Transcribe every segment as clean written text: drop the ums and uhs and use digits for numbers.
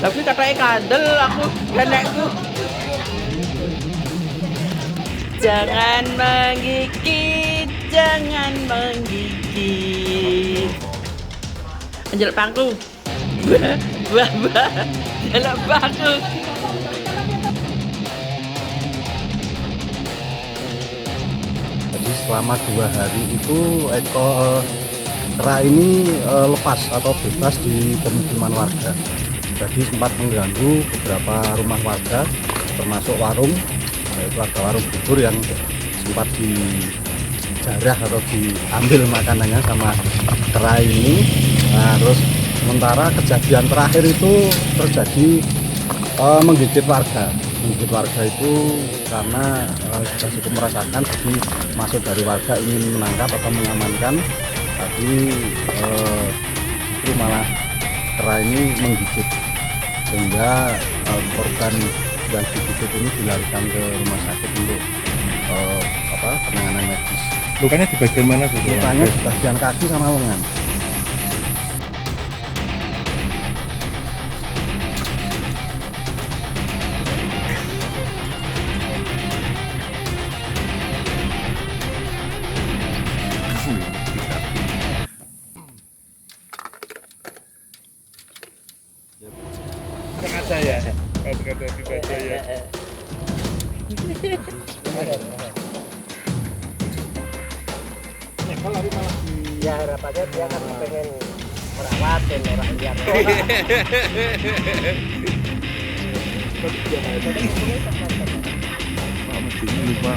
Tapi katanya kadel aku nenekku. Jangan menggigit, jangan menggigit. Anjel pangku. Bah, jalak pangku. Jadi selama 2 hari itu kera ini lepas atau bebas di pemukiman warga. Jadi sempat mengganggu beberapa rumah warga, termasuk warung, yaitu ada warung bubur yang sempat dijarah atau diambil makanannya sama kera ini. Nah, terus sementara kejadian terakhir itu terjadi menggigit warga. Menggigit warga itu karena sudah cukup merasakan, jadi masuk dari warga ingin menangkap atau mengamankan, tapi justru malah kera ini menggigit, sehingga korban yang digigit ini dilarikan ke rumah sakit untuk penanganan medis. Lukanya di bagian mana sih? Lukanya di bagian kaki sama lengan. Sengaja ya? Oh, sengaja dibaca ya. Ya harapannya dia kan pengen merawatin orang liar. Lupa.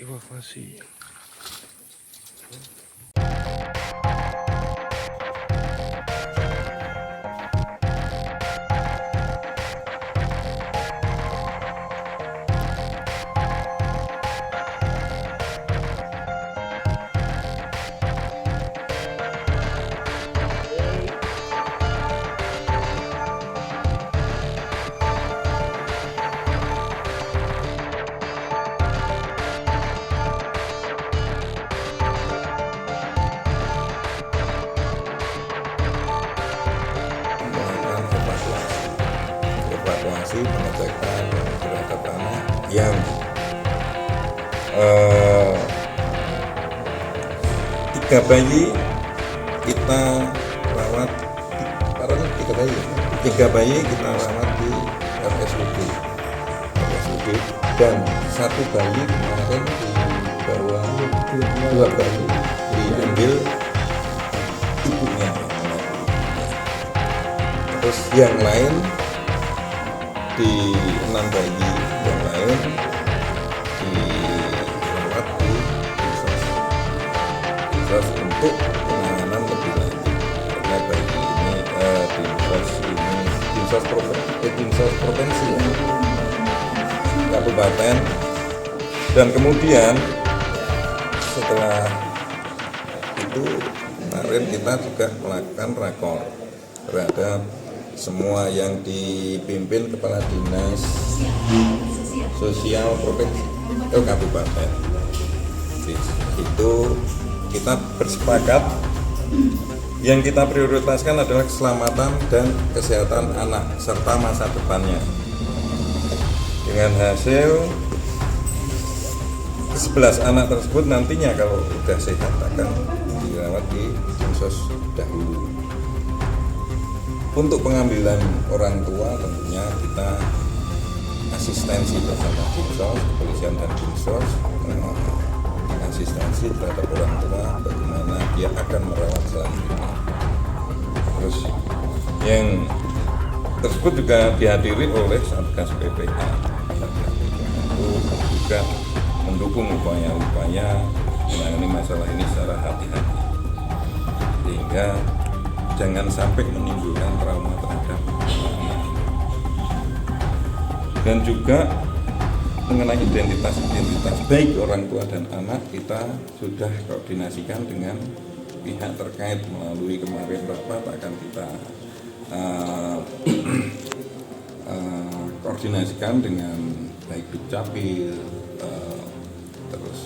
Evakuasi. evakuasi pengecekan terhadap tanah yang 3 bayi kita rawat, 3 bayi kita rawat di RSUD dan 1 bayi kemarin dibawa, 2 bayi diambil ibunya, terus yang lain di 6 bayi yang lain dirawat di dinas untuk penanganan lebih lanjut, karena bayi ini dinas provinsi ya, kabupaten. Dan kemudian setelah itu kemarin kita juga melakukan rakor terhadap semua yang dipimpin kepala dinas sosial provinsi kabupaten. Itu kita bersepakat yang kita prioritaskan adalah keselamatan dan kesehatan anak serta masa depannya. Dengan hasil 11 anak tersebut nantinya kalau sudah sehat akan dirawat di Dinsos dahulu. Untuk pengambilan orang tua tentunya kita asistensi bersama Dinsos, kepolisian dan Dinsos, asistensi terhadap orang tua bagaimana dia akan merawat selanjutnya. Terus yang tersebut juga dihadiri oleh Satgas PPA. Satgas PPA itu juga mendukung upaya-upaya menangani masalah ini secara hati-hati, sehingga jangan sampai menimbulkan trauma terhadap anak. Dan juga mengenai identitas baik orang tua dan anak, kita sudah koordinasikan dengan pihak terkait melalui kemarin rapat akan kita koordinasikan dengan baik Dukcapil, terus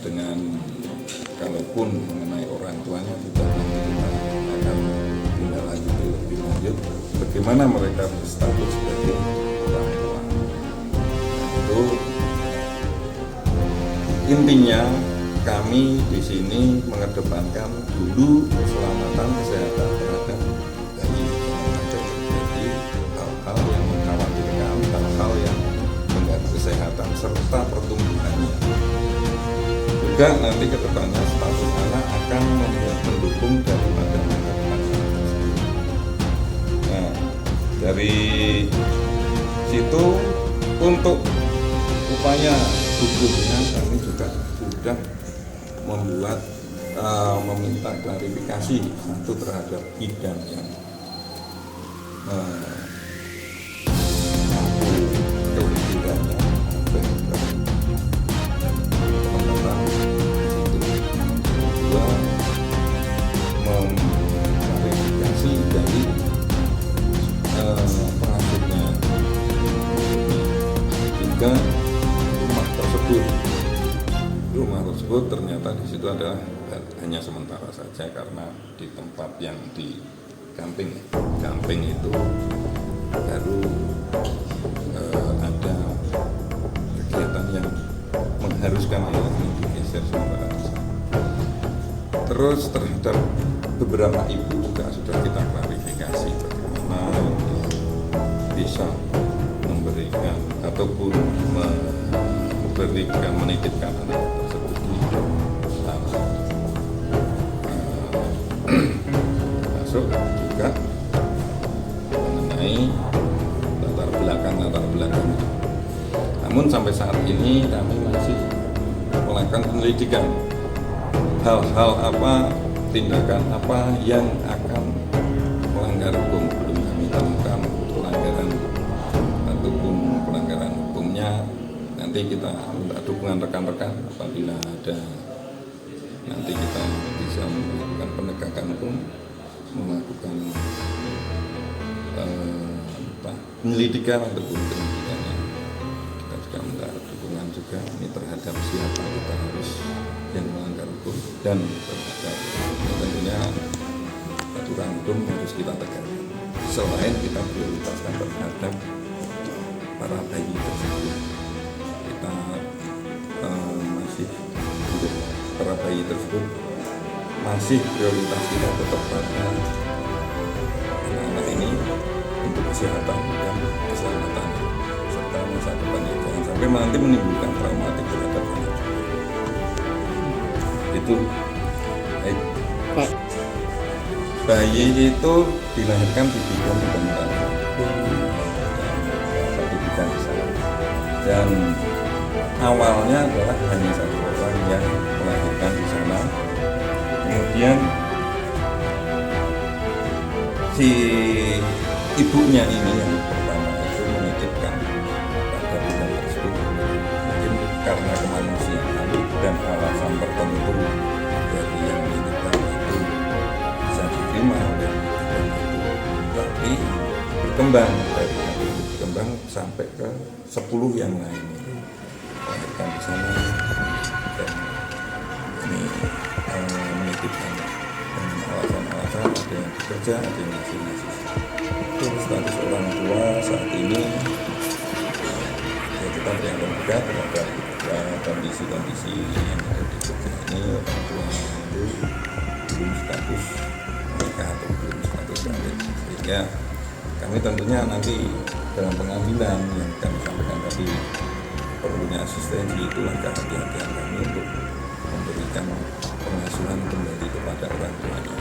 dengan kalaupun mengenai orang tuanya sudah nanti kita akan tindak lanjuti lebih lanjut bagaimana mereka berstatus sebagai orang tua. Itu intinya kami di sini mengedepankan dulu keselamatan kesehatan terhadap bayi, jangan ada terjadi hal-hal yang mengkhawatirkan, hal-hal yang mengganggu kesehatan serta pertumbuhannya. Juga nanti ke depannya status anak akan mendukung daripada anak. Nah, dari situ untuk upaya hukumnya kami juga sudah membuat meminta klarifikasi satu terhadap bidang yang tidaknya dua memklarifikasi dari pengasuhnya, juga rumah tersebut ternyata di situ adalah hanya sementara saja karena di tempat yang di Gamping itu baru ada kegiatan yang mengharuskan anak ini digeser sementara. Terus terhadap beberapa ibu juga sudah kita klarifikasi bagaimana bisa memberikan ataupun menitipkan anak tersebut di sana, termasuk juga mengenai latar belakang. Namun sampai saat ini kami masih melakukan penyelidikan hal-hal apa, tindakan apa yang akan melanggar hukum. Belum kami temukan pelanggaran ataupun pelanggaran hukumnya. Nanti kita minta dukungan rekan-rekan apabila ada, nanti kita bisa melakukan penegakan hukum, melakukan penyelidikan ataupun penyidikannya. Kita juga minta dukungan juga ini terhadap siapa kita harus yang melanggar hukum dan terhadap tentunya aturan hukum harus kita tegakkan. Selain kita prioritaskan terhadap para bayi tersebut, kita masih untuk para bayi tersebut masih prioritas kita tetap pada anak-anak ini untuk kesehatan dan keselamatan serta masa depannya, jangan sampai nanti menimbulkan traumatik terhadap anak. Itu baik. Pak, bayi itu dilahirkan di bidang pendidikan di sana, dan awalnya adalah hanya satu orang yang melahirkan di sana. Kemudian si ibunya ini yang pertama itu menitipkan pada bidang tersebut, mungkin karena kemanusiaan dan alasan tertentu dari yang menitipkan itu bisa diterima oleh bidang itu, tapi berkembang sampai ke 10 yang lain melahirkan di sana, dan ini menitipkan dengan alasan-alasan ada yang bekerja, ada yang masih status orang tua saat ini ya tetap yang lembaga terhadap kondisi-kondisi yang ada di Jogja ini orang tua itu belum status mereka atau belum status valid, sehingga kami tentunya nanti dalam pengambilan yang kami sampaikan tadi perlunya asistensi, itulah kehati-hatian kami untuk memberikan pengasuhan kembali kepada orang tuanya.